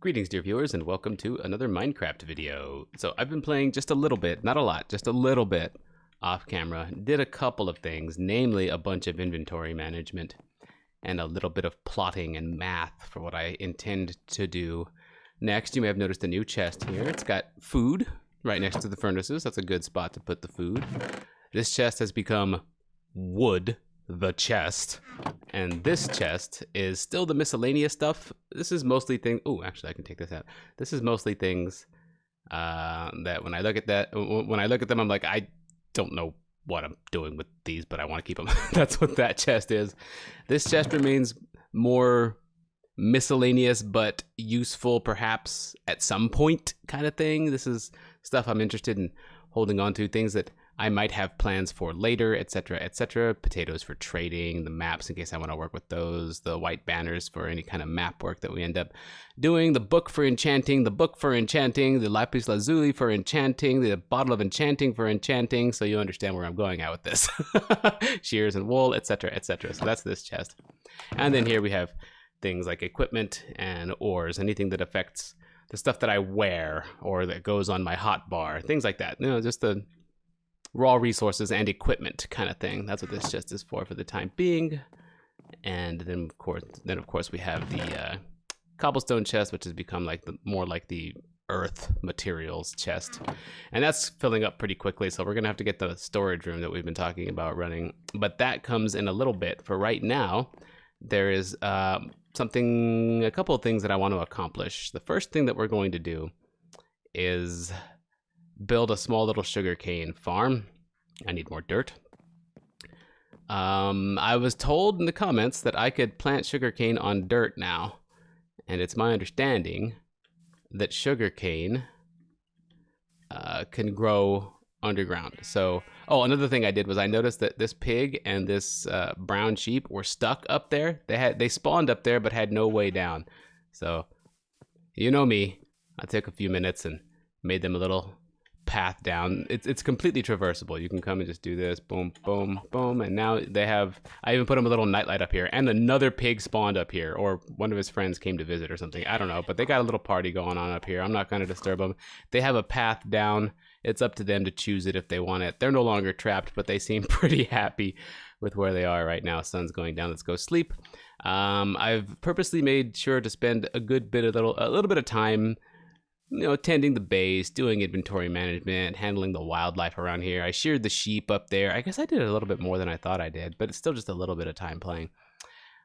Greetings, dear viewers, and welcome to another Minecraft video. So I've been playing just a little bit, not a lot, just a little bit off camera. Did a couple of things, namely a bunch of inventory management and a little bit of plotting and math for what I intend to do next. You may have noticed a new chest here. It's got food right next to the furnaces. That's a good spot to put the food. This chest has become wood, the chest. And this chest is still the miscellaneous stuff. This is mostly things. Oh, actually, I can take this out. This is mostly things that when I look at them, I'm like, I don't know what I'm doing with these, but I want to keep them. That's what that chest is. This chest remains more miscellaneous, but useful, perhaps at some point, kind of thing. This is stuff I'm interested in holding on to, things that I might have plans for later, etc., etc. Potatoes for trading, the maps in case I want to work with those, the white banners for any kind of map work that we end up doing, the book for enchanting, the lapis lazuli for enchanting, the bottle of enchanting for enchanting, so you understand where I'm going at with this. Shears and wool, etc., etc. So that's this chest. And then here we have things like equipment and ores, anything that affects the stuff that I wear or that goes on my hot bar, things like that. You know, just the raw resources and equipment kind of thing. That's what this chest is for the time being. And then of course we have the cobblestone chest, which has become more like the earth materials chest, and that's filling up pretty quickly. So we're gonna have to get the storage room that we've been talking about running, but that comes in a little bit. For right now, there is a couple of things that I want to accomplish. The first thing that we're going to do is build a small little sugarcane farm. I need more dirt. I was told in the comments that I could plant sugarcane on dirt now, and it's my understanding that sugarcane can grow underground. So, another thing I did was I noticed that this pig and this brown sheep were stuck up there. They spawned up there but had no way down. So, you know me, I took a few minutes and made them a little path down. It's completely traversable. You can come and just do this, boom, boom, boom, and now I even put them a little nightlight up here, and another pig spawned up here, or one of his friends came to visit or something. I don't know, but they got a little party going on up here. I'm not going to disturb them. They have a path down. It's up to them to choose it if they want it. They're no longer trapped, but they seem pretty happy with where they are right now. Sun's going down. Let's go sleep. I've purposely made sure to spend a little bit of time, you know, tending the base, doing inventory management, handling the wildlife around here. I sheared the sheep up there. I guess I did a little bit more than I thought I did, but it's still just a little bit of time playing.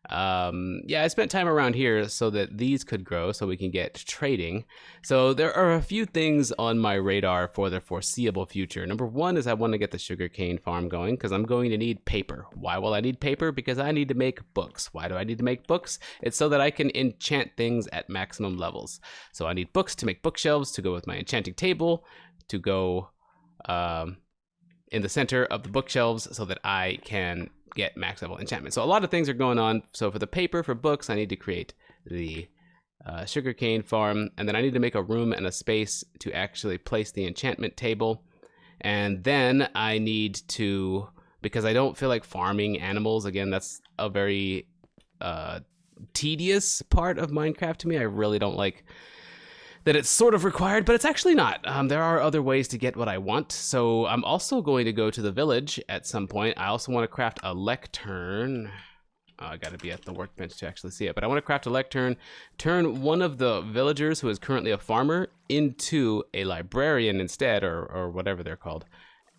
Yeah, I spent time around here so that these could grow so we can get trading. So there are a few things on my radar for the foreseeable future. Number one is I want to get the sugarcane farm going because I'm going to need paper. Why will I need paper? Because I need to make books. Why do I need to make books? It's so that I can enchant things at maximum levels. So I need books to make bookshelves to go with my enchanting table, to go in the center of the bookshelves so that I can get max level enchantment. So a lot of things are going on. So for the paper, for books, I need to create the sugarcane farm, and then I need to make a room and a space to actually place the enchantment table. And then I need to, because I don't feel like farming animals, again, that's a very tedious part of Minecraft to me. I really don't like that it's sort of required, but it's actually not. There are other ways to get what I want. So I'm also going to go to the village at some point. I also want to craft a lectern. I got to be at the workbench to actually see it, but I want to craft a lectern, turn one of the villagers who is currently a farmer into a librarian instead, or whatever they're called.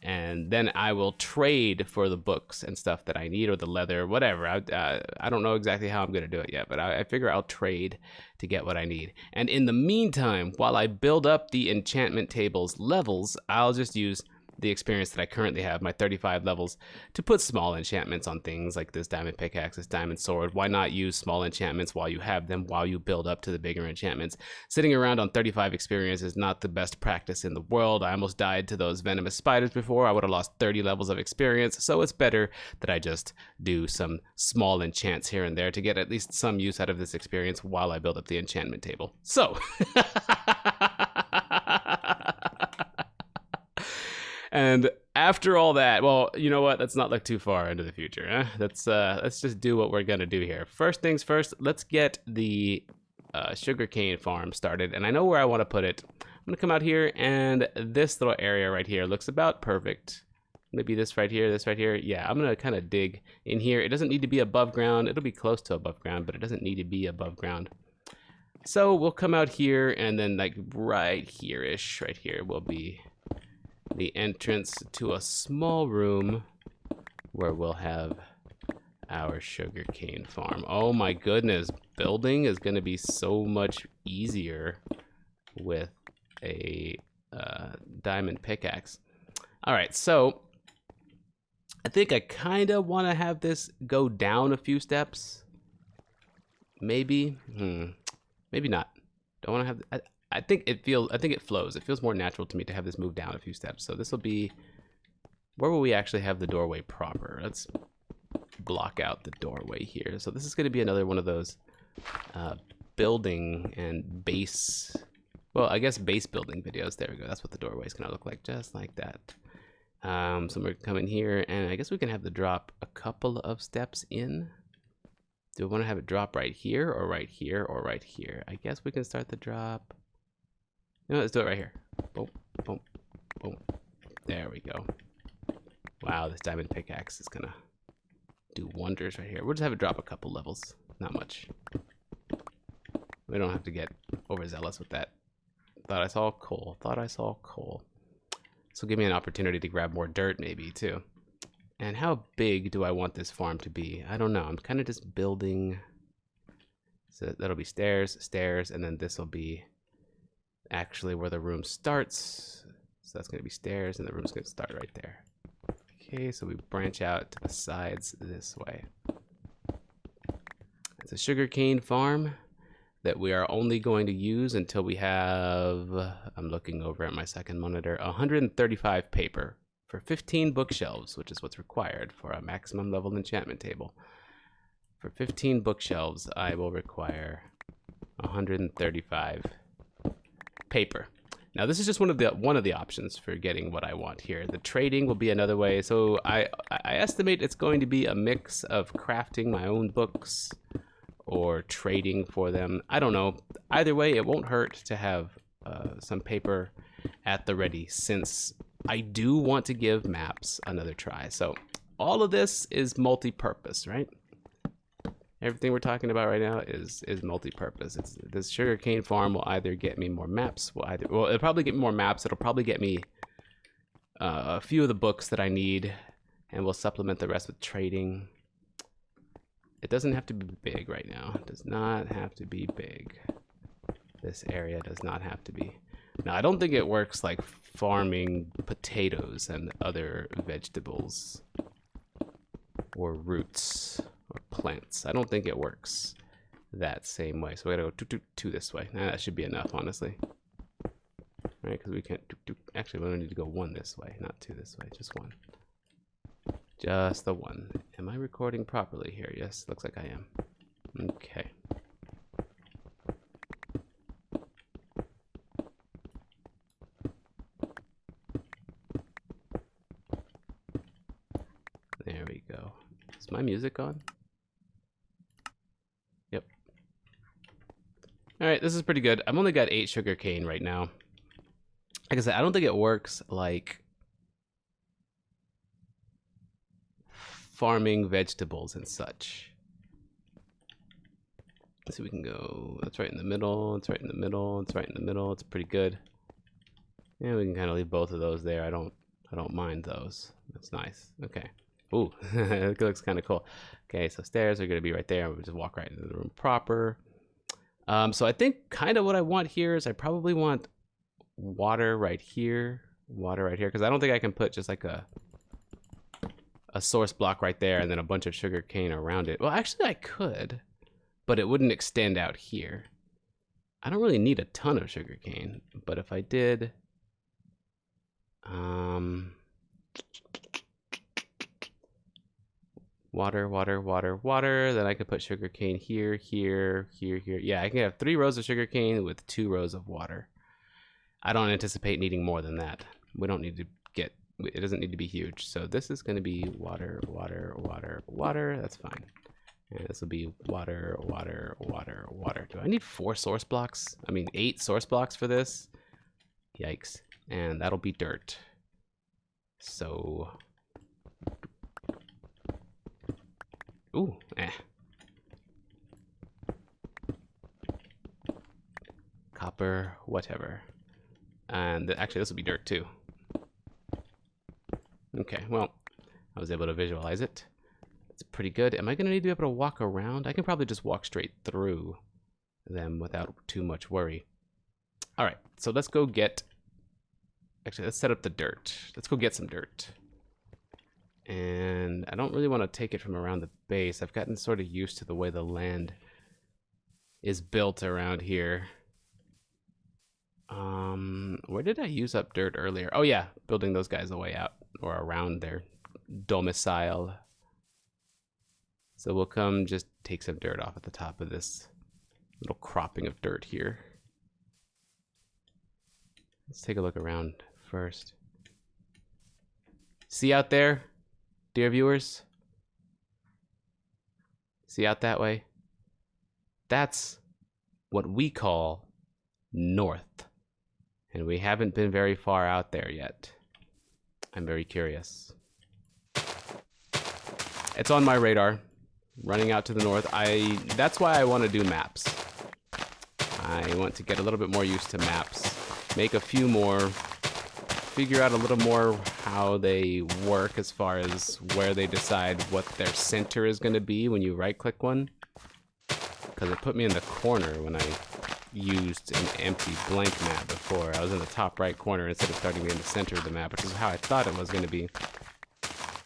And then I will trade for the books and stuff that I need, or the leather, whatever. I don't know exactly how I'm going to do it yet, but I figure I'll trade to get what I need. And in the meantime, while I build up the enchantment table's levels, I'll just use the experience that I currently have, my 35 levels, to put small enchantments on things like this diamond pickaxe, this diamond sword. Why not use small enchantments while you have them, while you build up to the bigger enchantments? Sitting around on 35 experience is not the best practice in the world. I almost died to those venomous spiders before. I would have lost 30 levels of experience, so it's better that I just do some small enchants here and there to get at least some use out of this experience while I build up the enchantment table. So and after all that, well, you know what? Let's not look too far into the future. Let's just do what we're gonna do here. First things first, let's get the sugarcane farm started, and I know where I want to put it. I'm gonna come out here, and this little area right here looks about perfect. Maybe this right here, this right here. Yeah, I'm gonna kind of dig in here. It doesn't need to be above ground. It'll be close to above ground, but it doesn't need to be above ground. So we'll come out here, and then like right here-ish, right here will be the entrance to a small room where we'll have our sugarcane farm. Oh my goodness, building is gonna be so much easier with a diamond pickaxe. All right, so I think I kind of want to have this go down a few steps. Maybe, maybe not. Don't want to have. I think it flows. It feels more natural to me to have this move down a few steps. So this will be. Where will we actually have the doorway proper? Let's block out the doorway here. So this is going to be another one of those building and base. Well, I guess base building videos. There we go. That's what the doorway is going to look like, just like that. So we're coming here, and I guess we can have the drop a couple of steps in. Do we want to have it drop right here, or right here, or right here? I guess we can start the drop. No, let's do it right here. Boom, boom, boom. There we go. Wow, this diamond pickaxe is gonna do wonders right here. We'll just have it drop a couple levels, not much. We don't have to get overzealous with that. Thought I saw coal. Thought I saw coal. This will give me an opportunity to grab more dirt maybe too. And how big do I want this farm to be? I don't know. I'm kind of just building. So that'll be stairs, stairs, and then this will be actually where the room starts. So that's going to be stairs, and the room's going to start right there. Okay, so we branch out to the sides this way. It's a sugarcane farm that we are only going to use until we have, I'm looking over at my second monitor, 135 paper for 15 bookshelves, which is what's required for a maximum level enchantment table. For 15 bookshelves, I will require 135 paper. Now this is just one of the options for getting what I want here. The trading will be another way. So I estimate it's going to be a mix of crafting my own books or trading for them. I don't know. Either way, it won't hurt to have some paper at the ready, since I do want to give maps another try. So all of this is multi-purpose, right? Everything we're talking about right now is multi-purpose. This sugarcane farm will either get me more maps, it'll probably get me more maps. It'll probably get me a few of the books that I need, and we'll supplement the rest with trading. It doesn't have to be big right now. It does not have to be big. This area does not have to be. Now, I don't think it works like farming potatoes and other vegetables or roots or plants. I don't think it works that same way. So we gotta go two this way. Nah, that should be enough, honestly. Right, because we can't actually we only need to go one this way, not two this way, just one. Just the one. Am I recording properly here? Yes, looks like I am. Okay. There we go. Is my music on? Yep. Alright, this is pretty good. I've only got 8 sugarcane right now. Like I said, I don't think it works like farming vegetables and such. So we can go, that's right in the middle, it's right in the middle, it's right in the middle, it's pretty good. Yeah, we can kind of leave both of those there. I don't mind those. That's nice. Okay. Ooh, it looks kind of cool. Okay, so stairs are gonna be right there. We'll just walk right into the room proper. So I think kind of what I want here is I probably want water right here, because I don't think I can put just like a source block right there and then a bunch of sugar cane around it. Well, actually I could, but it wouldn't extend out here. I don't really need a ton of sugar cane, but if I did, water, then I could put sugar cane here, here, here, here. Yeah, I can have 3 rows of sugar cane with 2 rows of water. I don't anticipate needing more than that. We don't need to get, it doesn't need to be huge. So this is going to be water, water, water, water. That's fine. And this will be water, water, water, water. Do I need 4 source blocks? I mean, 8 source blocks for this? Yikes. And that'll be dirt. So... Ooh, Copper, whatever. And actually, this will be dirt too. Okay, well, I was able to visualize it. It's pretty good. Am I going to need to be able to walk around? I can probably just walk straight through them without too much worry. All right, so let's go get... Actually, let's set up the dirt. Let's go get some dirt. And I don't really want to take it from around the base. I've gotten sort of used to the way the land is built around here. Where did I use up dirt earlier? Oh yeah, building those guys a way out or around their domicile. So we'll come just take some dirt off at the top of this little cropping of dirt here. Let's take a look around first. See out there, dear viewers? See out that way? That's what we call north. And we haven't been very far out there yet. I'm very curious. It's on my radar. Running out to the north. That's why I want to do maps. I want to get a little bit more used to maps. Make a few more. Figure out a little more how they work as far as where they decide what their center is going to be when you right-click one. Because it put me in the corner when I used an empty blank map before. I was in the top right corner instead of starting me in the center of the map, which is how I thought it was going to be.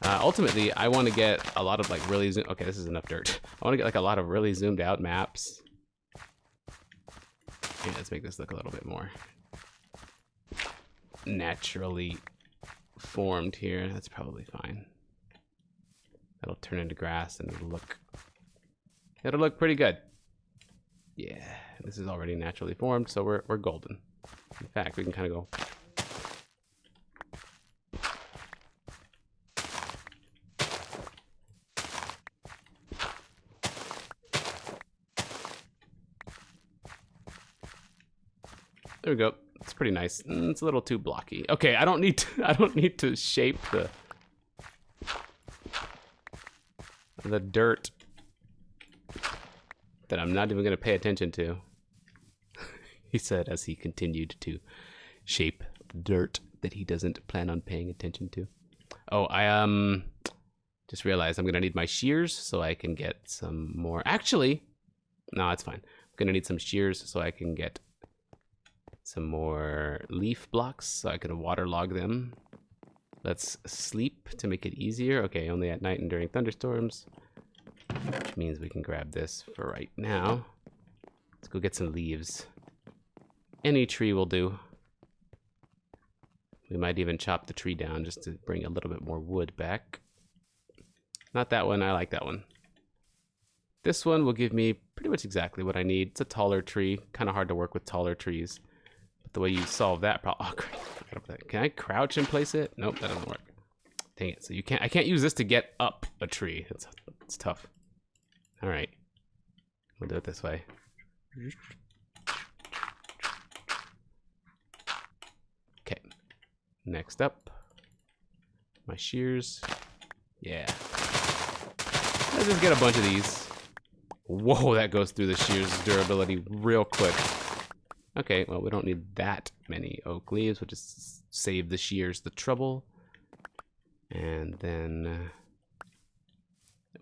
Ultimately, I want to get a lot of like really okay, this is enough dirt. I want to get like a lot of really zoomed out maps. Yeah, let's make this look a little bit more naturally formed here. That's probably fine. That'll turn into grass and it'll look pretty good. Yeah, this is already naturally formed, so we're golden. In fact, we can kind of go. There we go. It's pretty nice. It's a little too blocky. Okay, I don't need to shape the dirt that I'm not even going to pay attention to. He said as he continued to shape the dirt that he doesn't plan on paying attention to. Oh, I just realized I'm going to need my shears so I can get some more. Actually, no, it's fine. I'm going to need some shears so I can get some more leaf blocks so I can waterlog them. Let's sleep to make it easier. Okay, only at night and during thunderstorms. Which means we can grab this for right now. Let's go get some leaves. Any tree will do. We might even chop the tree down just to bring a little bit more wood back. Not that one, I like that one. This one will give me pretty much exactly what I need. It's a taller tree, kind of hard to work with taller trees. But the way you solve that problem, oh crap, I forgot about that. Can I crouch and place it? Nope, that doesn't work. Dang it, so I can't use this to get up a tree. It's tough. All right, we'll do it this way. Okay, next up, my shears. Yeah, let's just get a bunch of these. Whoa, that goes through the shears durability real quick. Okay, well, we don't need that many oak leaves. We'll just save the shears the trouble. And then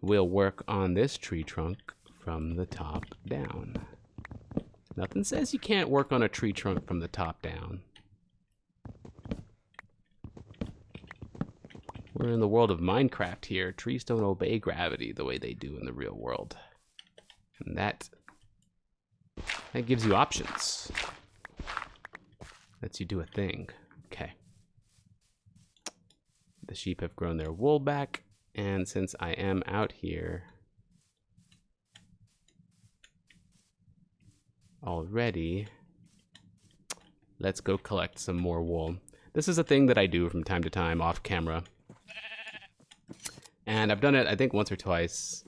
we'll work on this tree trunk from the top down. Nothing says you can't work on a tree trunk from the top down. We're in the world of Minecraft here. Trees don't obey gravity the way they do in the real world. And that gives you options. Lets you do a thing. Okay. The sheep have grown their wool back, and since I am out here already, let's go collect some more wool. This is a thing that I do from time to time off camera. And I've done it, I think, once or twice.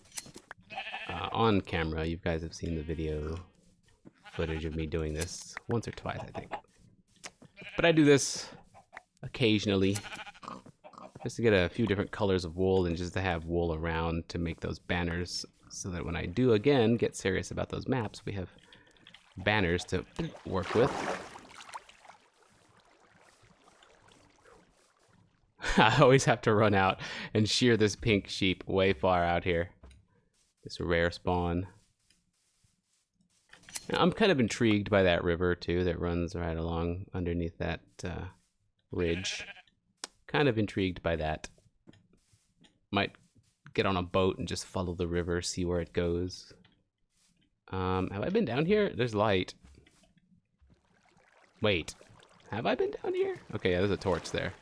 on camera. You guys have seen the video footage of me doing this once or twice, I think. But I do this occasionally, just to get a few different colors of wool and just to have wool around to make those banners, so that when I do again get serious about those maps, we have banners to work with. I always have to run out and shear this pink sheep way far out here. This rare spawn. Now, I'm kind of intrigued by that river too that runs right along underneath that ridge. Kind of intrigued by that. Might get on a boat and just follow the river, see where it goes. Have I been down here? There's light. Wait, have I been down here? Okay, yeah, there's a torch there.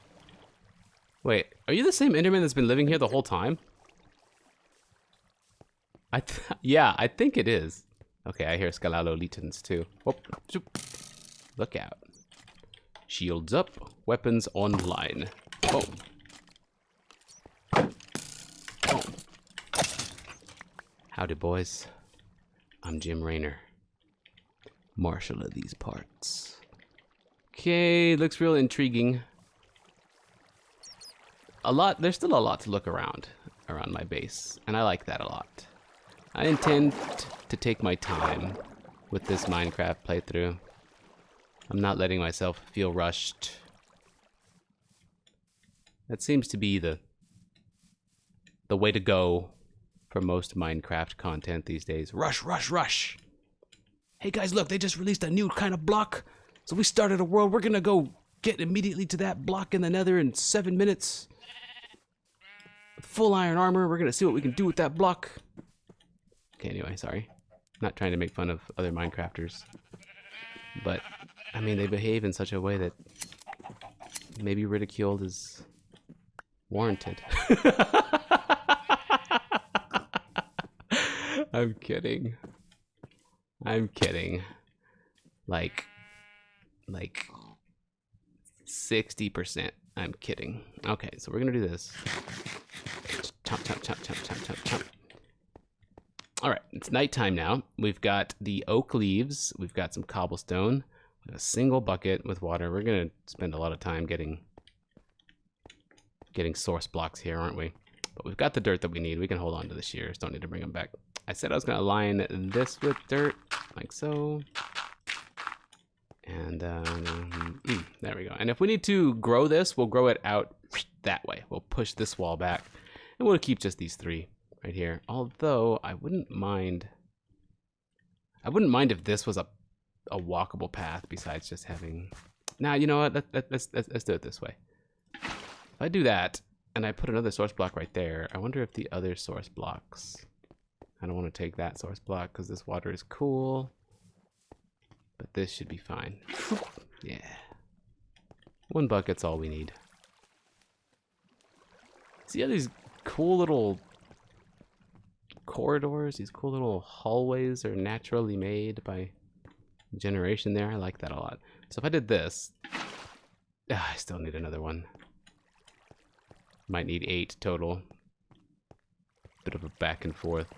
Wait, are you the same Enderman that's been living here the whole time? Yeah, I think it is. Okay, I hear Scalalolitans too. Oh, look out. Shields up, weapons online. Boom. Boom. Howdy, boys. I'm Jim Raynor, marshal of these parts. Okay, looks real intriguing. There's still a lot to look around my base, and I like that a lot. I intend to take my time with this Minecraft playthrough. I'm not letting myself feel rushed. That seems to be the way to go for most Minecraft content these days. Rush, rush, rush! Hey guys, look, they just released a new kind of block. So we started a world, we're gonna go get immediately to that block in the nether in 7 minutes. With full iron armor, we're gonna see what we can do with that block. Okay, anyway, sorry. Not trying to make fun of other Minecrafters. But, I mean, they behave in such a way that maybe ridiculed is warranted. I'm kidding. I'm kidding. Like 60%. I'm kidding. Okay, so we're gonna do this. Chop, chop, chop, chop, chop, chop, chop. All right, it's nighttime now. We've got the oak leaves. We've got some cobblestone. A single bucket with water. We're gonna spend a lot of time getting source blocks here, aren't we? But we've got the dirt that we need. We can hold on to the shears. Don't need to bring them back. I said I was gonna line this with dirt, like so. And there we go. And if we need to grow this, we'll grow it out that way. We'll push this wall back, and we'll keep just these three right here. Although I wouldn't mind if this was a walkable path besides just having. Now you know what? Let's do it this way. If I do that and I put another source block right there, I wonder if the other source blocks. I don't want to take that source block because this water is cool. But this should be fine. Yeah. 1 bucket's all we need. See how these cool little corridors, these cool little hallways are naturally made by generation there? I like that a lot. So if I did this, I still need another one. Might need 8 total. Bit of a back and forth.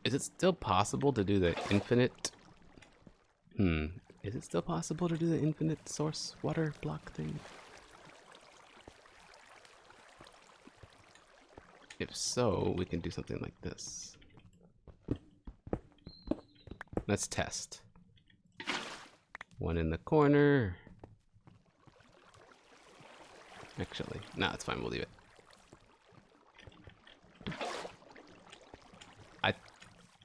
Is it still possible to do the infinite? Is it still possible to do the infinite source water block thing? If so, we can do something like this. Let's test. 1 in the corner. Actually, no, it's fine. We'll leave it.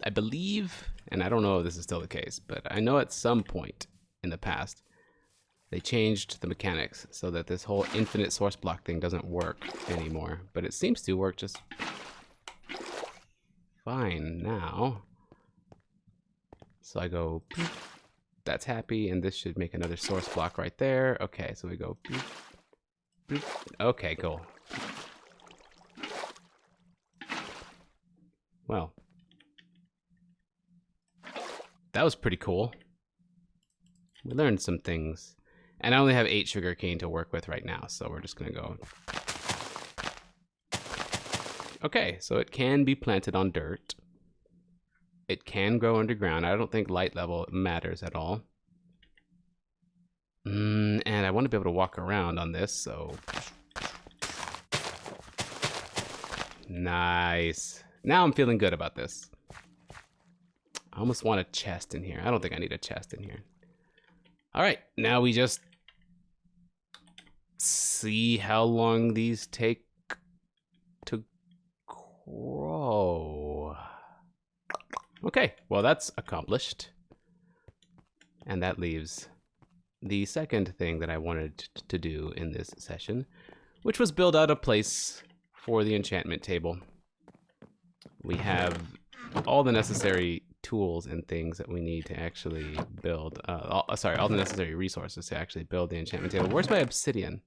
I believe, and I don't know if this is still the case, but I know at some point in the past, they changed the mechanics so that this whole infinite source block thing doesn't work anymore. But it seems to work just fine now. So I go, that's happy, and this should make another source block right there. Okay, so we go, okay, cool. Well. That was pretty cool. We learned some things. And I only have 8 sugarcane to work with right now, so we're just gonna go. Okay, so it can be planted on dirt. It can grow underground. I don't think light level matters at all. And I want to be able to walk around on this, so... Nice. Now I'm feeling good about this. I almost want a chest in here. I don't think I need a chest in here. All right, now we just see how long these take to grow. Okay, well that's accomplished. And that leaves the second thing that I wanted to do in this session, which was build out a place for the enchantment table. We have all the necessary tools and things that we need to actually build, all the necessary resources to actually build the enchantment table. Where's my obsidian?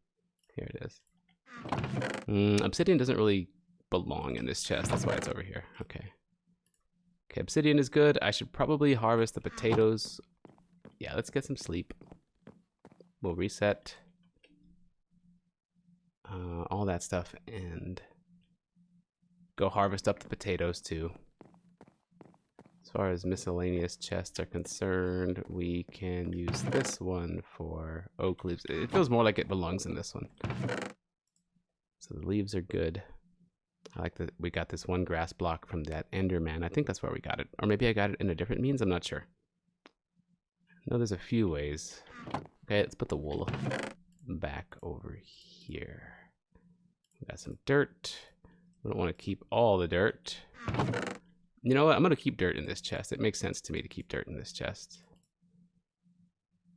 Here it is. Obsidian doesn't really belong in this chest. That's why it's over here. Okay. Okay, obsidian is good. I should probably harvest the potatoes. Yeah, let's get some sleep. We'll reset all that stuff and go harvest up the potatoes too. As far as miscellaneous chests are concerned, we can use this one for oak leaves. It feels more like it belongs in this one. So the leaves are good. I like that we got this one grass block from that Enderman. I think that's where we got it. Or maybe I got it in a different means, I'm not sure. No, there's a few ways. Okay, let's put the wool back over here. We got some dirt. We don't want to keep all the dirt. You know what? I'm going to keep dirt in this chest. It makes sense to me to keep dirt in this chest.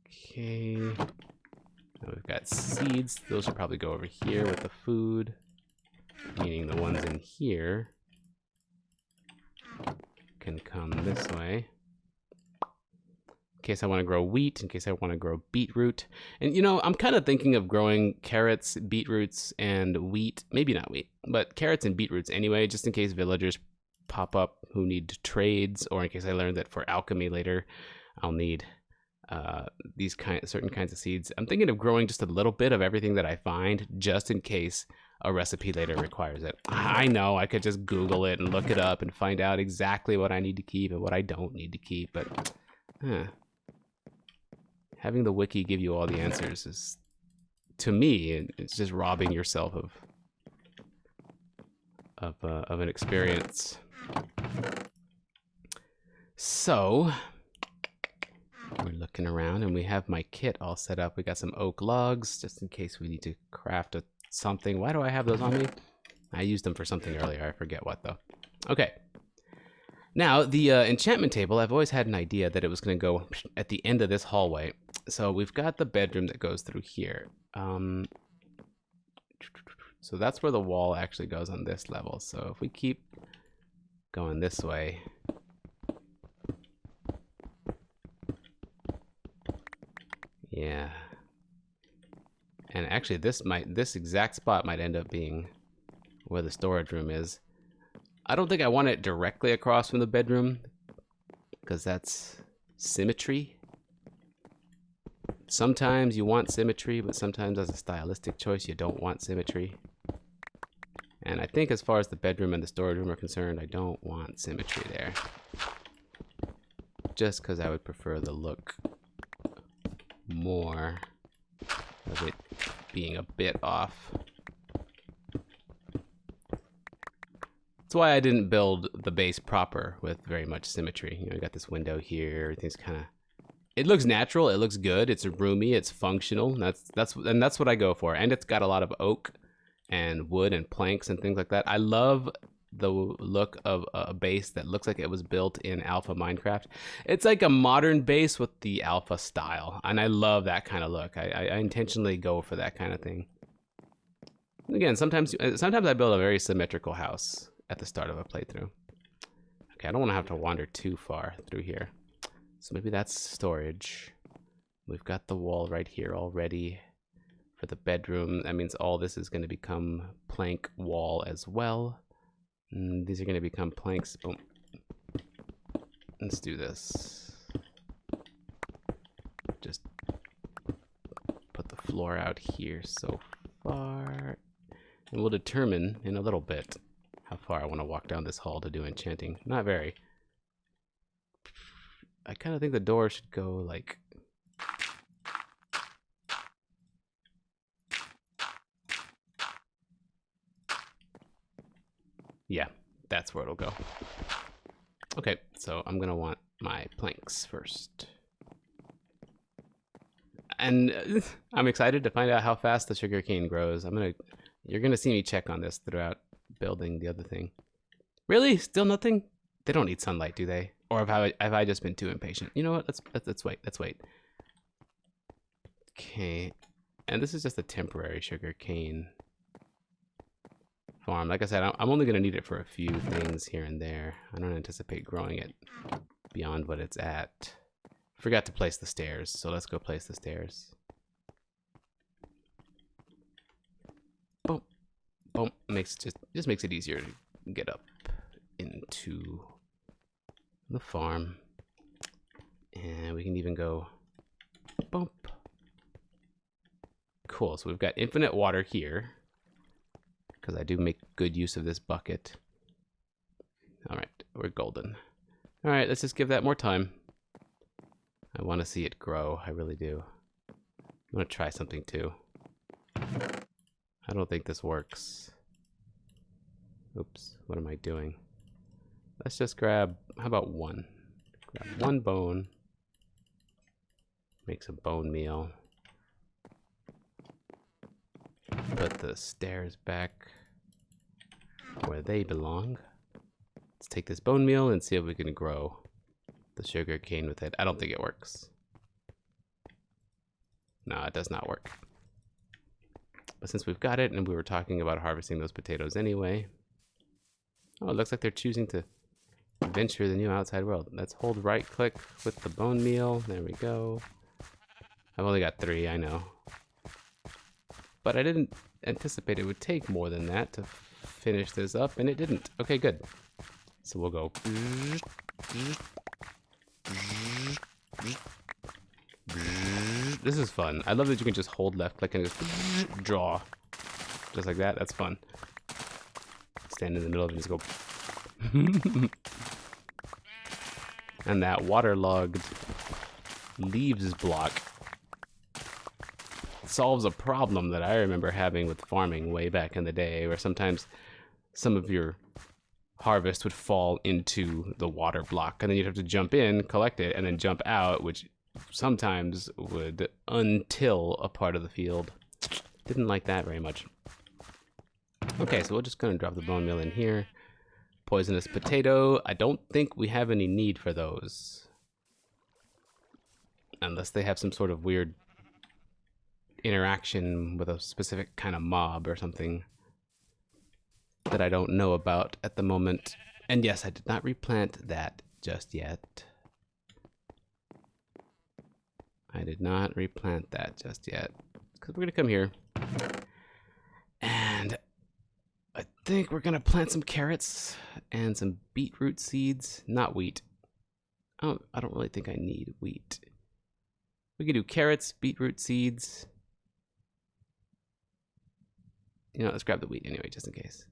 Okay. Now we've got seeds. Those should probably go over here with the food. Meaning the ones in here can come this way. In case I want to grow wheat, in case I want to grow beetroot. And you know, I'm kind of thinking of growing carrots, beetroots, and wheat. Maybe not wheat, but carrots and beetroots anyway, just in case villagers pop up who need trades, or in case I learn that for alchemy later, I'll need these certain kinds of seeds. I'm thinking of growing just a little bit of everything that I find, just in case a recipe later requires it. I know I could just Google it and look it up and find out exactly what I need to keep and what I don't need to keep, but having the wiki give you all the answers is, to me, it's just robbing yourself of an experience. So we're looking around and we have my kit all set up. We got some oak logs just in case we need to craft something. Why do I have those on me? I used them for something earlier. I forget what though. Okay. Now the enchantment table, I've always had an idea that it was going to go at the end of this hallway. So we've got the bedroom that goes through here. So that's where the wall actually goes on this level. So if we keep going this way, yeah. And actually this exact spot might end up being where the storage room is. I don't think I want it directly across from the bedroom because that's symmetry. Sometimes you want symmetry, but sometimes as a stylistic choice, you don't want symmetry. And I think as far as the bedroom and the storage room are concerned, I don't want symmetry there. Just because I would prefer the look more of it being a bit off. That's why I didn't build the base proper with very much symmetry. You know, you got this window here, everything's kind of... It looks natural, it looks good, it's roomy, it's functional. That's what I go for. And it's got a lot of oak and wood and planks and things like that. I love the look of a base that looks like it was built in alpha Minecraft. It's like a modern base with the alpha style, and I love that kind of look. I intentionally go for that kind of thing. And again, sometimes I build a very symmetrical house at the start of a playthrough. Okay, I don't want to have to wander too far through here. So maybe that's storage. We've got the wall right here already for the bedroom. That means all this is going to become plank wall as well. And these are going to become planks. Boom. Let's do this. Just put the floor out here so far. And we'll determine in a little bit how far I want to walk down this hall to do enchanting. Not very. I kind of think the door should go like... Yeah, that's where it'll go. Okay, so I'm gonna want my planks first. And I'm excited to find out how fast the sugarcane grows. You're gonna see me check on this throughout building the other thing. Really? Still nothing? They don't need sunlight, do they? Or have I just been too impatient? You know what? Let's wait. Let's wait. Okay, and this is just a temporary sugarcane farm. Like I said, I'm only gonna need it for a few things here and there. I don't anticipate growing it beyond what it's at. Forgot to place the stairs, so let's go place the stairs. Boom, boom. Just makes it easier to get up into the farm, and we can even go bump. Cool. So we've got infinite water here because I do make good use of this bucket. All right, we're golden. All right, let's just give that more time. I want to see it grow. I really do. I'm going to try something too. I don't think this works. Oops, what am I doing? Let's just grab, how about one? Grab one bone. Make some bone meal. Put the stairs back where they belong. Let's take this bone meal and see if we can grow the sugar cane with it. I don't think it works. No, it does not work. But since we've got it and we were talking about harvesting those potatoes anyway. Oh, it looks like they're choosing to venture the new outside world. Let's hold right click with the bone meal. There we go. I've only got 3, I know. But I didn't anticipate it would take more than that to finish this up, and it didn't. Okay, good. So we'll go. This is fun. I love that you can just hold left click and just draw. Just like that. That's fun. Stand in the middle of it and just go. And that waterlogged leaves block solves a problem that I remember having with farming way back in the day, where sometimes some of your harvest would fall into the water block, and then you'd have to jump in, collect it, and then jump out, which sometimes would untill a part of the field. Didn't like that very much. Okay, so we're just gonna drop the bone meal in here. Poisonous potato. I don't think we have any need for those. Unless they have some sort of weird interaction with a specific kind of mob or something that I don't know about at the moment. And yes, I did not replant that just yet. I did not replant that just yet. Because we're going to come here. And I think we're going to plant some carrots and some beetroot seeds. Not wheat. I don't really think I need wheat. We can do carrots, beetroot seeds. You know, let's grab the wheat anyway, just in case.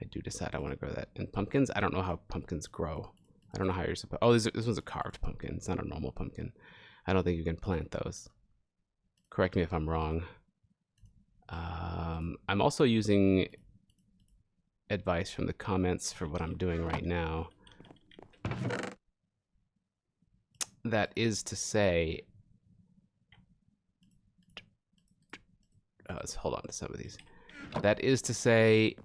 I do decide I want to grow that. And pumpkins, I don't know how pumpkins grow. I don't know how you're supposed. Oh, this one's a carved pumpkin. It's not a normal pumpkin. I don't think you can plant those. Correct me if I'm wrong. I'm also using advice from the comments for what I'm doing right now. That is to say, let's hold on to some of these. That is to say,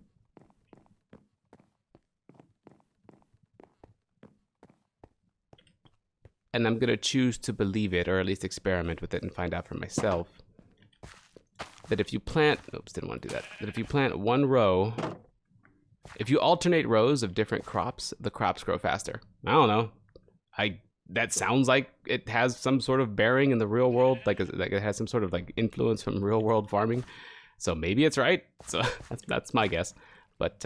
and I'm going to choose to believe it, or at least experiment with it and find out for myself, that if you plant, oops, didn't want to do that, that if you plant one row, if you alternate rows of different crops, the crops grow faster. I don't know. That sounds like it has some sort of bearing in the real world, like it has some sort of like influence from real world farming. So maybe it's right. So that's my guess. But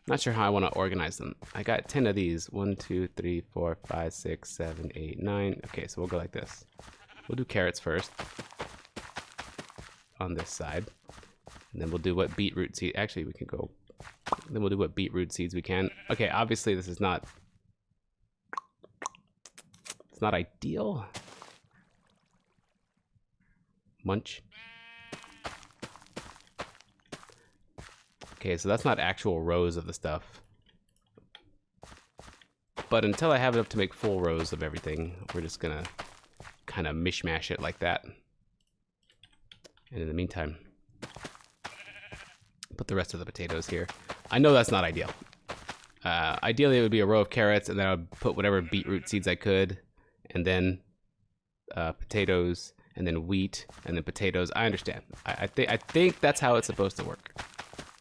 not sure how I want to organize them. I got 10 of these. 1, 2, 3, 4, 5, 6, 7, 8, 9. Okay, so we'll go like this. We'll do carrots first on this side. And then we'll do what beetroot seed. Actually, we can go Then we'll do what beetroot seeds we can. Okay, obviously this is not... It's not ideal. Munch. Okay, so that's not actual rows of the stuff. But until I have enough to make full rows of everything, we're just gonna kind of mishmash it like that. And in the meantime, put the rest of the potatoes here. I know that's not ideal. Ideally, it would be a row of carrots, and then I would put whatever beetroot seeds I could, and then potatoes, and then wheat, and then potatoes. I understand. I think that's how it's supposed to work.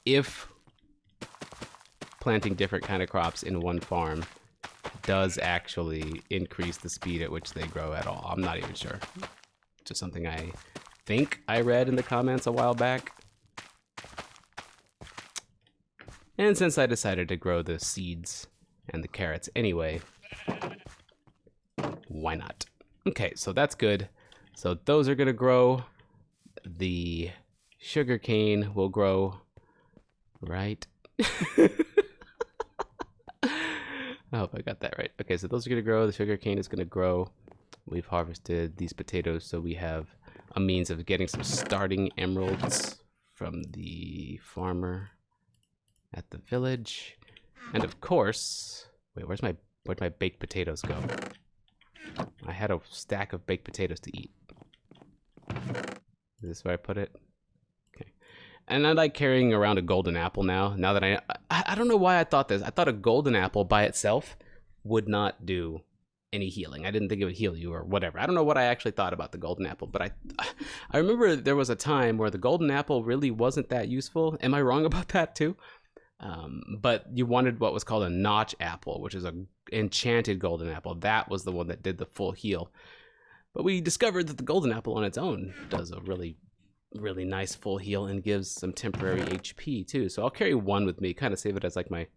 If planting different kind of crops in one farm does actually increase the speed at which they grow at all. I'm not even sure. Just something I think I read in the comments a while back. And since I decided to grow the seeds and the carrots anyway, why not? Okay, so that's good. So those are gonna grow. The sugar cane will grow, right? I hope I got that right. Okay, so those are gonna grow. The sugar cane is gonna grow. We've harvested these potatoes, so we have a means of getting some starting emeralds from the farmer at the village. And of course, wait, where'd my baked potatoes go? I had a stack of baked potatoes to eat. Is this where I put it? Okay. And I like carrying around a golden apple now. Now that I don't know why I thought this. I thought a golden apple by itself would not do any healing. I didn't think it would heal you or whatever. I don't know what I actually thought about the golden apple, but I remember there was a time where the golden apple really wasn't that useful. Am I wrong about that too? But you wanted what was called a notch apple, which is an enchanted golden apple. That was the one that did the full heal. But we discovered that the golden apple on its own does a really nice full heal and gives some temporary HP too. So I'll carry one with me, kind of save it as like my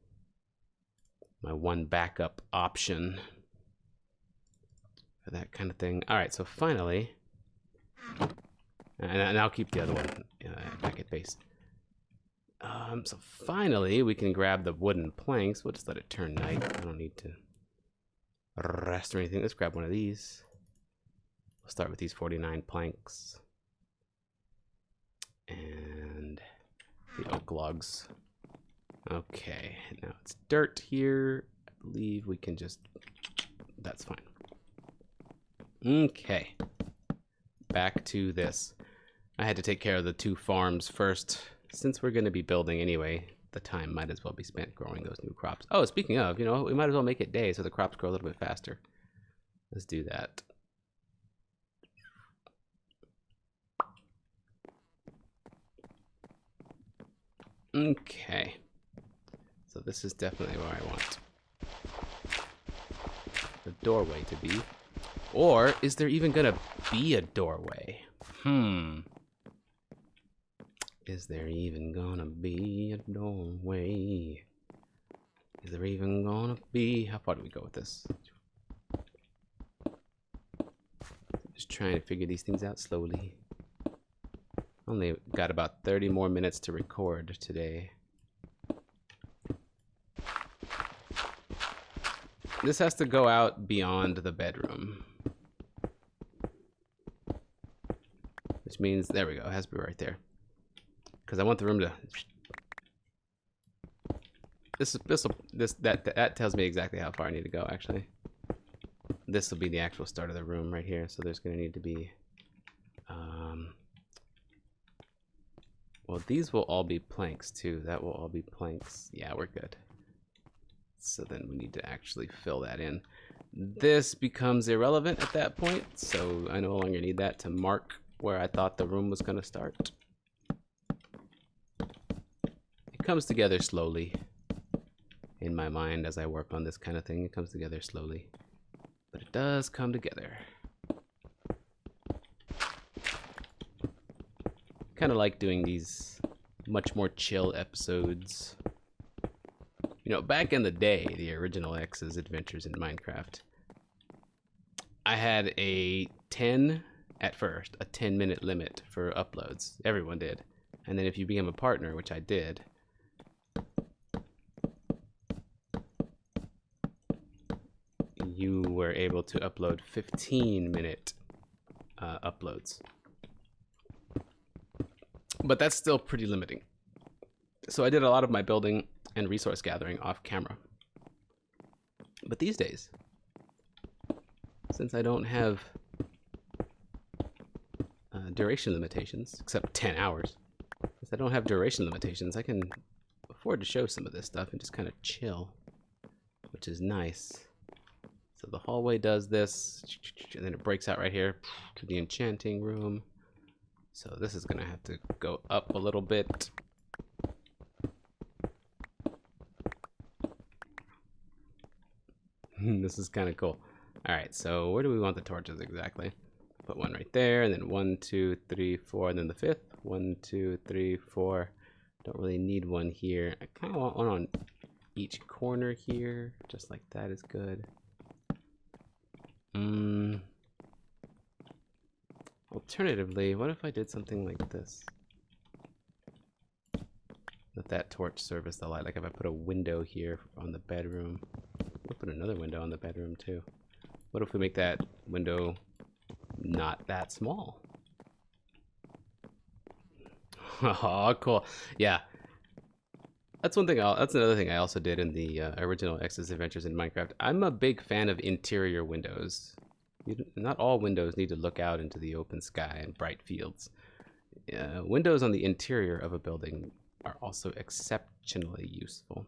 one backup option for that kind of thing. All right, so finally, and I'll keep the other one back at base. So finally, we can grab the wooden planks. We'll just let it turn night. I don't need to rest or anything. Let's grab one of these. We'll start with these 49 planks. And the oak logs. Okay, now it's dirt here. I believe we can just... That's fine. Okay. Back to this. I had to take care of the 2 farms first. Since we're going to be building anyway, the time might as well be spent growing those new crops. Oh, speaking of, we might as well make it day so the crops grow a little bit faster. Let's do that. Okay. So this is definitely where I want the doorway to be. Or is there even going to be a doorway? Is there even gonna be a doorway? Is there even gonna be... How far do we go with this? Just trying to figure these things out slowly. Only got about 30 more minutes to record today. This has to go out beyond the bedroom. Which means, there we go, it has to be right there. Because I want the room to... That tells me exactly how far I need to go, actually. This will be the actual start of the room right here, so there's going to need to be... Well, these will all be planks, too. That will all be planks. Yeah, we're good. So then we need to actually fill that in. This becomes irrelevant at that point, so I no longer need that to mark where I thought the room was going to start. It comes together slowly in my mind as I work on this kind of thing. It comes together slowly, but it does come together. Kind of like doing these much more chill episodes. Back in the day, the original X's Adventures in Minecraft, I had a 10-minute limit for uploads. Everyone did. And then if you became a partner, which I did, you were able to upload 15-minute uploads. But that's still pretty limiting. So I did a lot of my building and resource gathering off camera. But these days, since I don't have duration limitations, except 10 hours, since I don't have duration limitations, I can afford to show some of this stuff and just kind of chill, which is nice. So the hallway does this, and then it breaks out right here to the enchanting room. So this is gonna have to go up a little bit. This is kind of cool. All right, so where do we want the torches exactly? Put one right there, and then 1, 2, 3, 4, and then the fifth. 1, 2, 3, 4. Don't really need one here. I kind of want one on each corner here, just like that is good. Alternatively, what if I did something like this? Let that torch serve as the light. Like if I put a window here on the bedroom. We'll put another window on the bedroom too. What if we make that window not that small? Oh, cool. Yeah. That's one thing. That's another thing I also did in the original X's Adventures in Minecraft. I'm a big fan of interior windows. Not all windows need to look out into the open sky and bright fields. Windows on the interior of a building are also exceptionally useful.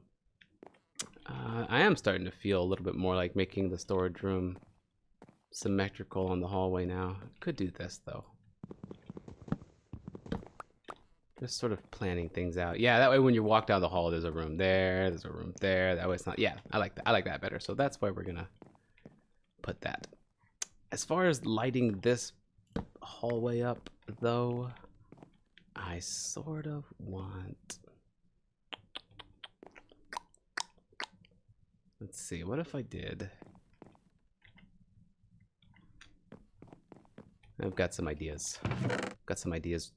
I am starting to feel a little bit more like making the storage room symmetrical on the hallway now. Could do this though. Just sort of planning things out. Yeah, that way when you walk down the hall, there's a room there, there's a room there. That way it's not, yeah, I like that. I like that better. So that's why we're gonna put that. As far as lighting this hallway up though, I sort of want, let's see, what if I did, I've got some ideas. Got some ideas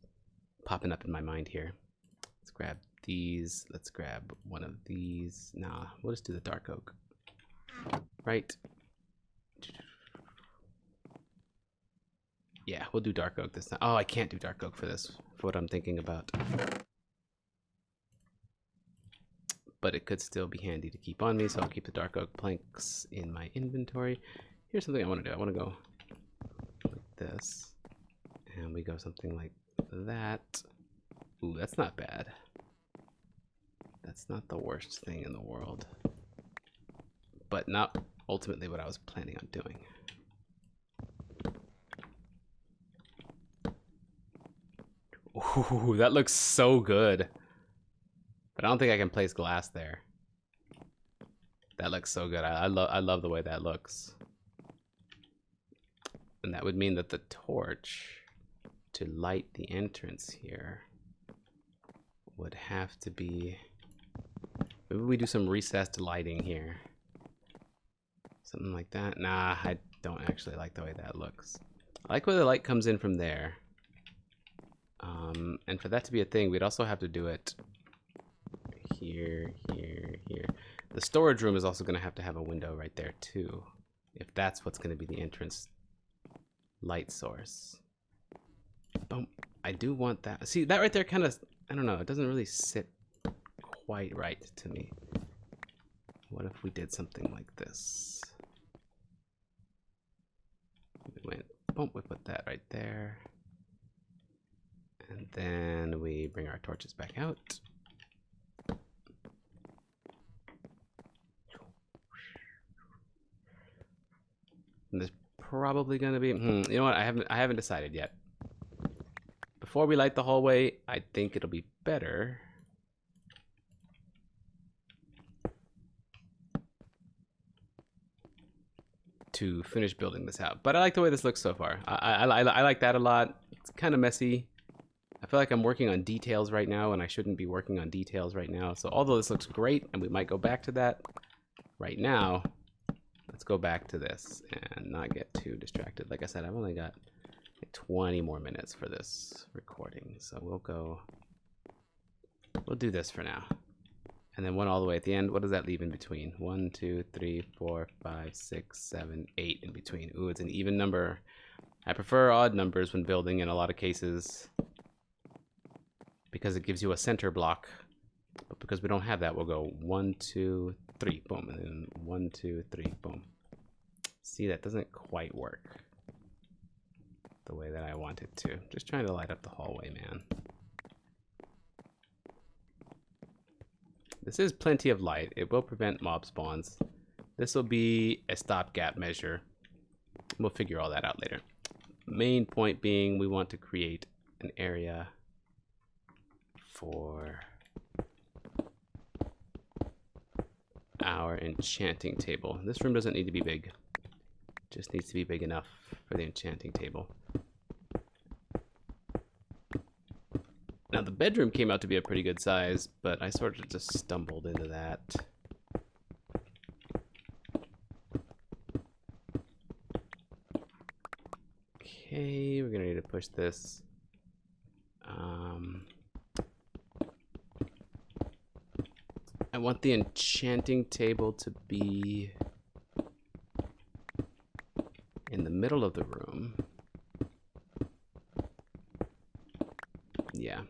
popping up in my mind here. Let's grab these. Let's grab one of these. Nah, we'll just do the dark oak. Right. Yeah, we'll do dark oak this time. Oh, I can't do dark oak for this, for what I'm thinking about. But it could still be handy to keep on me, so I'll keep the dark oak planks in my inventory. Here's something I want to do. I want to go like this, and we go something like that. Ooh, that's not bad. That's not the worst thing in the world, but not ultimately what I was planning on doing. Ooh, that looks so good. But I don't think I can place glass there. That looks so good. I love the way that looks. And that would mean that the torch to light the entrance here would have to be, maybe we do some recessed lighting here. Something like that. Nah, I don't actually like the way that looks. I like where the light comes in from there. And for that to be a thing, we'd also have to do it here, here, here. The storage room is also going to have a window right there too, if that's what's going to be the entrance light source. Boom. I do want that. See, that right there kind of, I don't know, it doesn't really sit quite right to me. What if we did something like this? We went, boom, we put that right there. And then we bring our torches back out. And there's probably gonna be, you know what? I haven't decided yet. Before we light the hallway, I think it'll be better to finish building this out. But I like the way this looks so far. I like that a lot. It's kind of messy. I feel like I'm working on details right now, and I shouldn't be working on details right now. So although this looks great, and we might go back to that right now, let's go back to this and not get too distracted. Like I said, I've only got 20 more minutes for this recording, so we'll do this for now. And then 1 all the way at the end. What does that leave in between? 1, 2, 3, 4, 5, 6, 7, 8 in between. Ooh, it's an even number. I prefer odd numbers when building in a lot of cases because it gives you a center block. But because we don't have that, we'll go 1, 2, 3, boom, and then 1, 2, 3, boom. See, that doesn't quite work the way that I want it to. Just trying to light up the hallway, man. This is plenty of light. It will prevent mob spawns. This will be a stopgap measure. We'll figure all that out later. Main point being, we want to create an area for our enchanting table. This room doesn't need to be big. Just needs to be big enough for the enchanting table. Now the bedroom came out to be a pretty good size, but I sort of just stumbled into that. Okay, we're gonna need to push this. I want the enchanting table to be in the middle of the room. Yeah.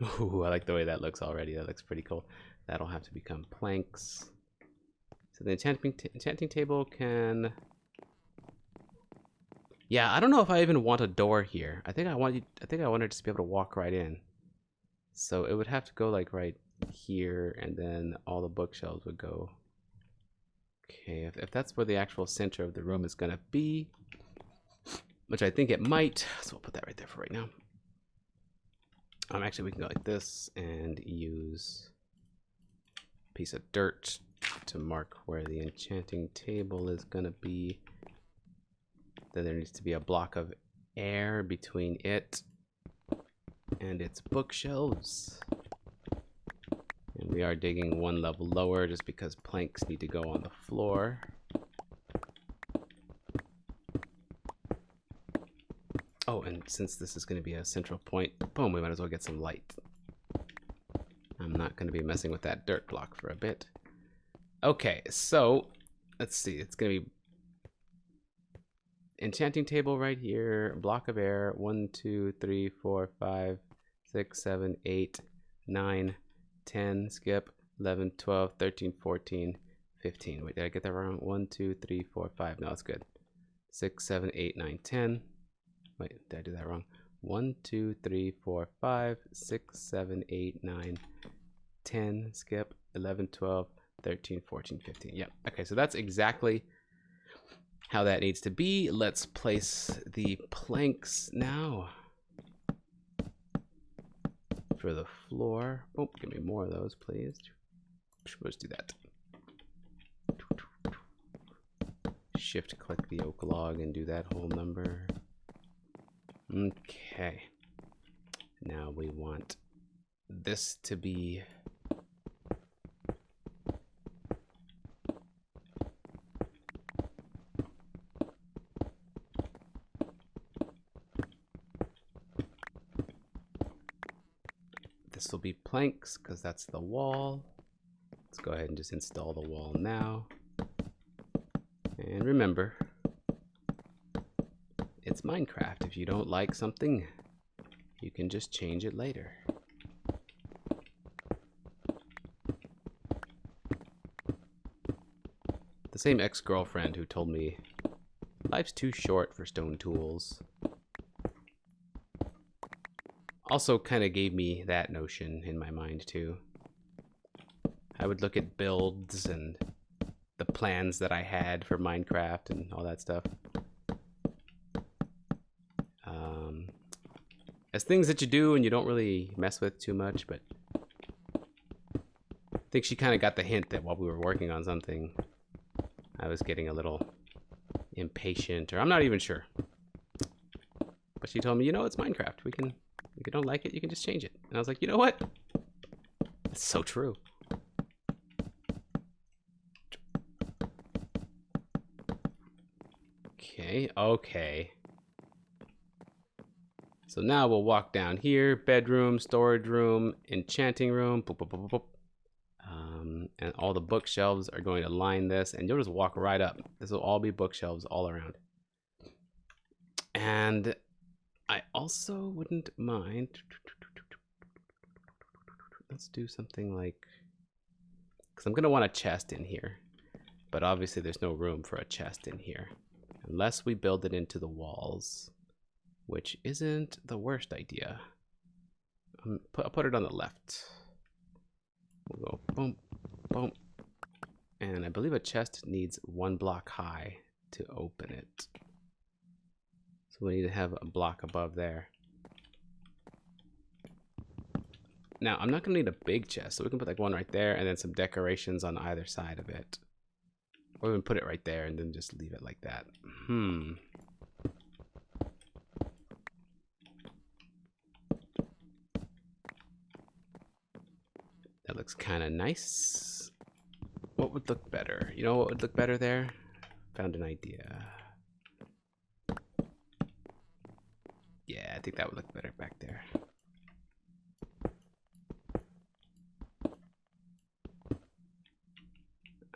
Ooh, I like the way that looks already. That looks pretty cool. That'll have to become planks. So the enchanting table can... Yeah, I don't know if I even want a door here. I think I wanted to be able to walk right in. So it would have to go like right here, and then all the bookshelves would go. Okay, if that's where the actual center of the room is gonna be, which I think it might, so we'll put that right there for right now. Actually, we can go like this and use a piece of dirt to mark where the enchanting table is gonna be. Then there needs to be a block of air between it and its bookshelves. And we are digging 1 level lower just because planks need to go on the floor. Oh, and since this is going to be a central point, boom, we might as well get some light. I'm not going to be messing with that dirt block for a bit. Okay, so let's see. It's going to be enchanting table right here, block of air, 1, 2, 3, 4, 5, 6, 7, 8, 9, 10, skip, 11, 12, 13, 14, 15. Wait, did I get that wrong? 1, 2, 3, 4, 5. No, it's good. 6, 7, 8, 9, 10. Wait, did I do that wrong? 1, 2, 3, 4, 5, 6, 7, 8, 9, 10, skip, 11, 12, 13, 14, 15. Yep. Okay, so that's exactly how that needs to be. Let's place the planks now for the floor. Oh, give me more of those, please. Let's do that. Shift click the oak log and do that whole number. Okay. Now we want this to be this will be planks because that's the wall. Let's go ahead and just install the wall now. And remember, it's Minecraft. If you don't like something, you can just change it later. The same ex-girlfriend who told me life's too short for stone tools also kind of gave me that notion in my mind too. I would look at builds and the plans that I had for Minecraft and all that stuff as things that you do and you don't really mess with too much, but I think she kind of got the hint that while we were working on something, I was getting a little impatient, or I'm not even sure. But she told me, you know, it's Minecraft. We can, if you don't like it, you can just change it. And I was like, you know what? It's so true. Okay, okay. So now we'll walk down here, bedroom, storage room, enchanting room, boop, boop, boop, boop. And all the bookshelves are going to line this, and you'll just walk right up. This will all be bookshelves all around. And I also wouldn't mind, let's do something like, because I'm going to want a chest in here, but obviously there's no room for a chest in here unless we build it into the walls, which isn't the worst idea. I'll put it on the left. We'll go boom, boom. And I believe a chest needs 1 block high to open it. So we need to have a block above there. Now, I'm not going to need a big chest, so we can put like one right there and then some decorations on either side of it. Or we can put it right there and then just leave it like that. That looks kind of nice. What would look better? You know what would look better there? Found an idea. Yeah, I think that would look better back there.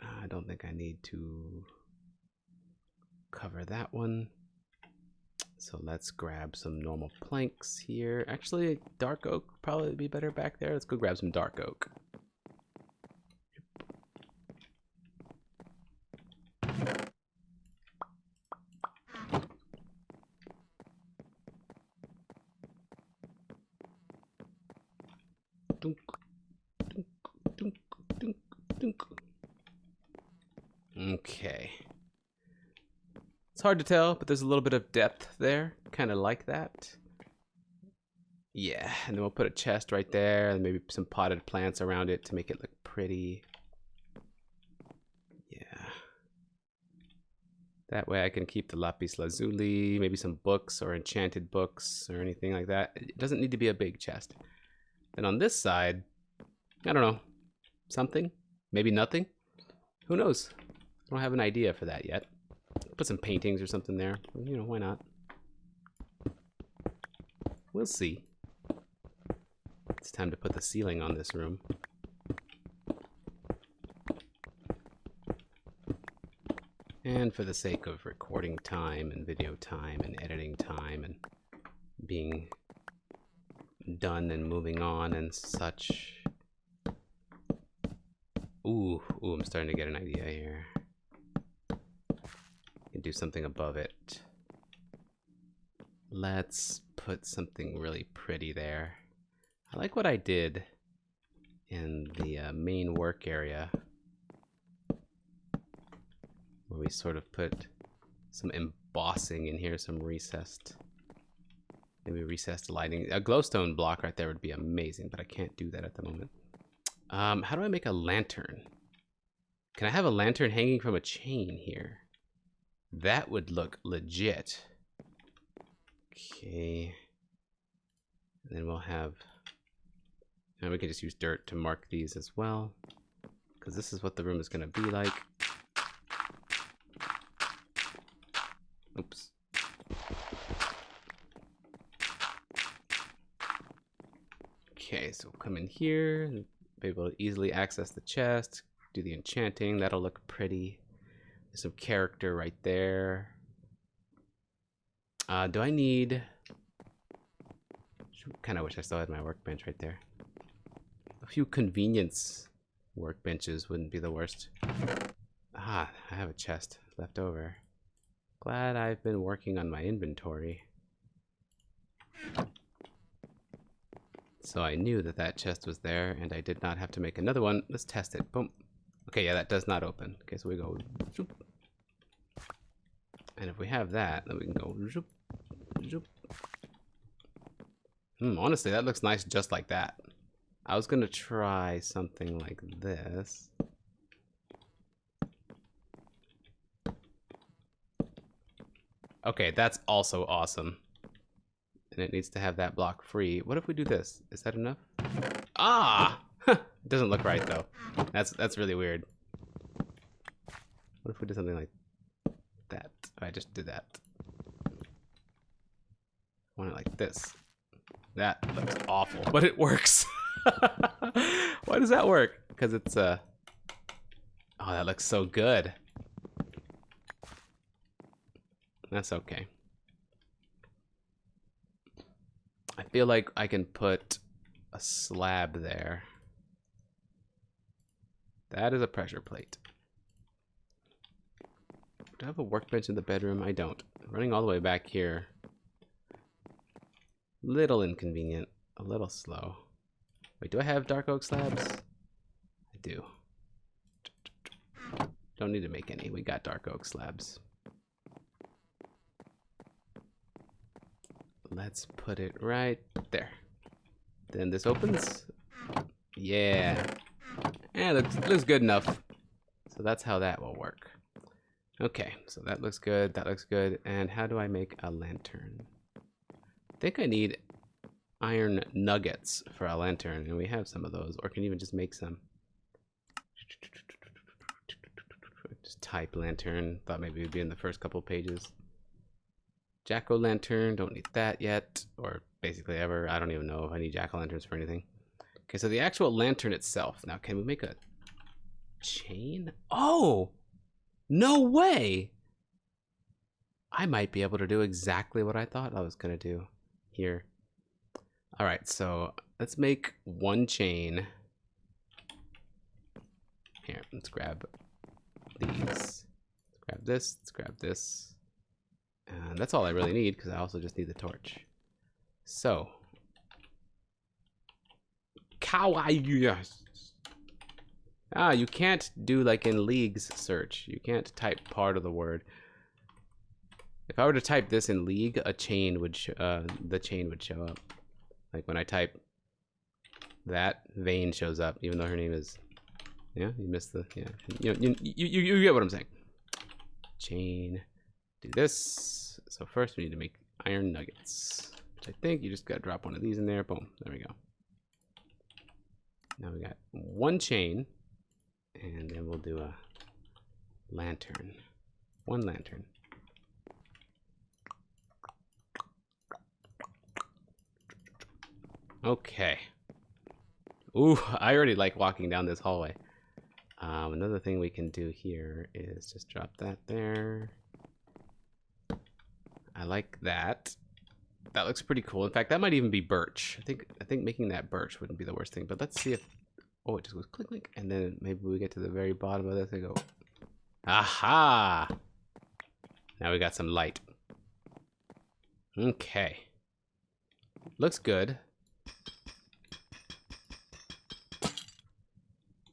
I don't think I need to cover that one. So let's grab some normal planks here. Actually, dark oak would probably be better back there. Let's go grab some dark oak. Dunk, dunk, dunk, dunk, dunk. Okay. It's hard to tell, but there's a little bit of depth there. Kind of like that. Yeah, and then we'll put a chest right there and maybe some potted plants around it to make it look pretty. Yeah. That way I can keep the lapis lazuli, maybe some books or enchanted books or anything like that. It doesn't need to be a big chest. And on this side, I don't know, something, maybe nothing. Who knows? I don't have an idea for that yet. Put some paintings or something there. You know, why not? We'll see. It's time to put the ceiling on this room. And for the sake of recording time and video time and editing time and being done and moving on and such. Ooh, I'm starting to get an idea here. Can do something above it. Let's put something really pretty there. I like what I did in the main work area, where we sort of put some embossing in here, some recessed, maybe recessed lighting. A glowstone block right there would be amazing, but I can't do that at the moment. How do I make a lantern? Can I have a lantern hanging from a chain here? That would look legit. Okay. And then we'll have, and we can just use dirt to mark these as well, because this is what the room is going to be like. Oops. Okay, so we'll come in here and be able to easily access the chest, do the enchanting. That'll look pretty. There's some character right there. Do I need... Kind of wish I still had my workbench right there. A few convenience workbenches wouldn't be the worst. Ah, I have a chest left over. Glad I've been working on my inventory. So I knew that that chest was there, and I did not have to make another one. Let's test it. Boom. Okay, yeah, that does not open. Okay, so we go... Zoop. And if we have that, then we can go... Zoop, zoop. Honestly, that looks nice just like that. I was gonna try something like this. Okay, that's also awesome. And it needs to have that block free. What if we do this? Is that enough? Ah! It doesn't look right though. That's really weird. What if we did something like that? I just did that. I want it like this. That looks awful, but it works. Why does that work? Because it's oh, that looks so good. That's okay. I feel like I can put a slab there. That is a pressure plate. Do I have a workbench in the bedroom? I don't. Running all the way back here. Little inconvenient. A little slow. Wait, do I have dark oak slabs? I do. Don't need to make any. We got dark oak slabs. Let's put it right there. Then this opens. Yeah. Yeah, looks good enough. So that's how that will work. Okay, so that looks good. That looks good. And how do I make a lantern? I think I need iron nuggets for a lantern, and we have some of those, or can even just make some. Just type lantern. Thought maybe it would be in the first couple pages. Jack-o'-lantern, don't need that yet, or basically ever. I don't even know if I need jack-o'-lanterns for anything. Okay, so the actual lantern itself. Now, can we make a chain? Oh, no way! I might be able to do exactly what I thought I was gonna do here. All right, so let's make one chain. Here, let's grab these. Let's grab this, let's grab this. And that's all I really need, because I also just need the torch. So, kawaii. Ah, you can't do like in League's search. You can't type part of the word. If I were to type this in League, a chain would the chain would show up. Like when I type that, Vane shows up, even though her name is. Yeah, you missed the. Yeah, you get what I'm saying. Chain. Do this. So first we need to make iron nuggets, which I think you just gotta drop one of these in there. Boom. There we go. Now we got one chain, and then we'll do a lantern. One lantern. Okay. Ooh, I already like walking down this hallway. Another thing we can do here is just drop that there. I like that. That looks pretty cool. In fact, that might even be birch. I think making that birch wouldn't be the worst thing. But let's see if. Oh, it just goes click click, and then maybe we get to the very bottom of this and go. Aha! Now we got some light. Okay. Looks good.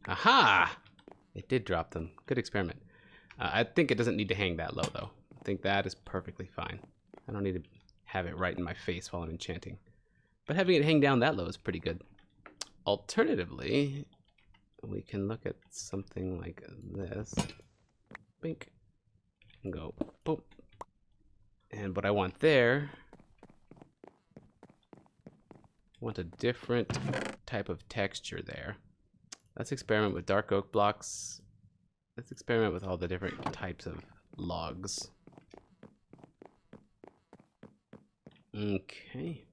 Aha! It did drop them. Good experiment. I think it doesn't need to hang that low, though. I think that is perfectly fine. I don't need to have it right in my face while I'm enchanting. But having it hang down that low is pretty good. Alternatively, we can look at something like this. Bink. And go boop. And what I want there, I want a different type of texture there. Let's experiment with dark oak blocks. Let's experiment with all the different types of logs. Okay.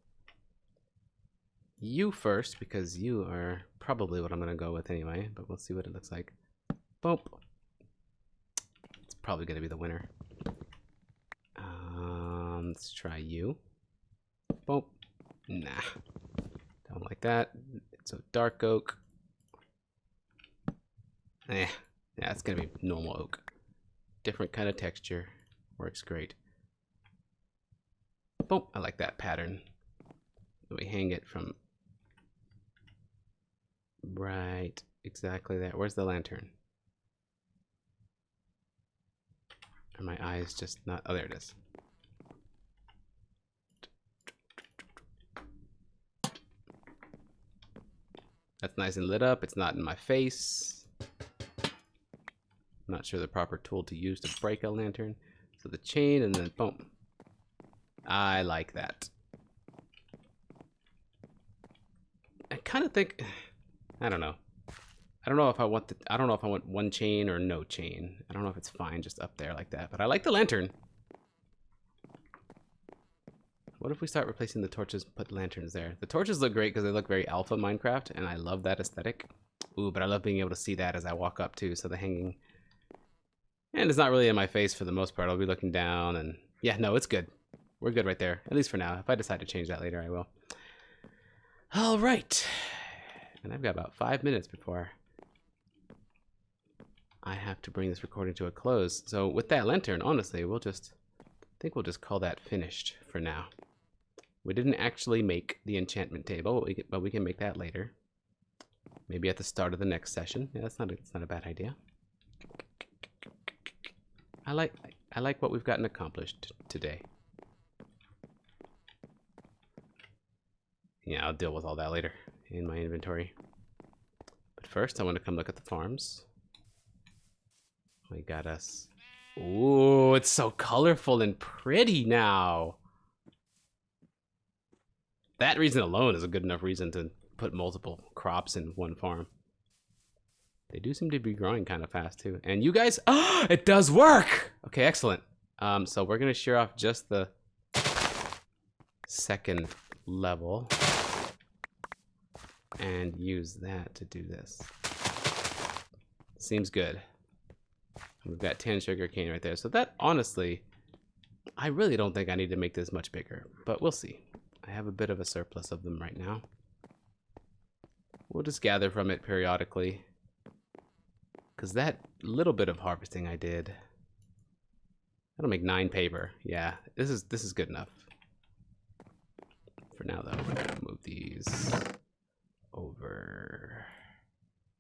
You first, because you are probably what I'm going to go with anyway, but we'll see what it looks like. Boop. It's probably going to be the winner. Let's try you. Boop. Nah. Don't like that. So dark oak. Yeah, it's gonna be normal oak. Different kind of texture. Works great. Boom, I like that pattern. We hang it from right exactly there. Where's the lantern? Are my eyes just not? Oh, there it is. That's nice and lit up. It's not in my face. I'm not sure the proper tool to use to break a lantern. So the chain and then boom. I like that. I kind of think, I don't know. I don't know if I want one chain or no chain. I don't know if it's fine just up there like that, but I like the lantern. What if we start replacing the torches and put lanterns there? The torches look great because they look very alpha Minecraft, and I love that aesthetic. Ooh, but I love being able to see that as I walk up too, so the hanging... And it's not really in my face for the most part. I'll be looking down, and yeah, no, it's good. We're good right there, at least for now. If I decide to change that later, I will. All right. And I've got about 5 minutes before I have to bring this recording to a close. So with that lantern, honestly, I think we'll just call that finished for now. We didn't actually make the enchantment table, but we can make that later. Maybe at the start of the next session. Yeah, that's not a bad idea. I like what we've gotten accomplished today. Yeah, I'll deal with all that later in my inventory. But first, I want to come look at the farms. We got us. Ooh, it's so colorful and pretty now. That reason alone is a good enough reason to put multiple crops in one farm. They do seem to be growing kind of fast too. And you guys, oh, it does work. Okay, excellent. So we're gonna shear off just the second level and use that to do this. Seems good. We've got 10 sugarcane right there. So that, honestly, I really don't think I need to make this much bigger, but we'll see. I have a bit of a surplus of them right now. We'll just gather from it periodically. Because that little bit of harvesting I did, that'll make 9 paper. Yeah, this is good enough. For now, though, we're gonna move these over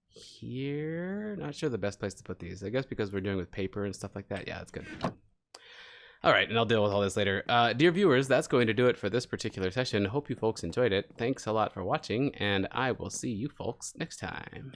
here. Not sure the best place to put these. I guess because we're doing with paper and stuff like that. Yeah, that's good. All right, and I'll deal with all this later. Dear viewers, that's going to do it for this particular session. Hope you folks enjoyed it. Thanks a lot for watching, and I will see you folks next time.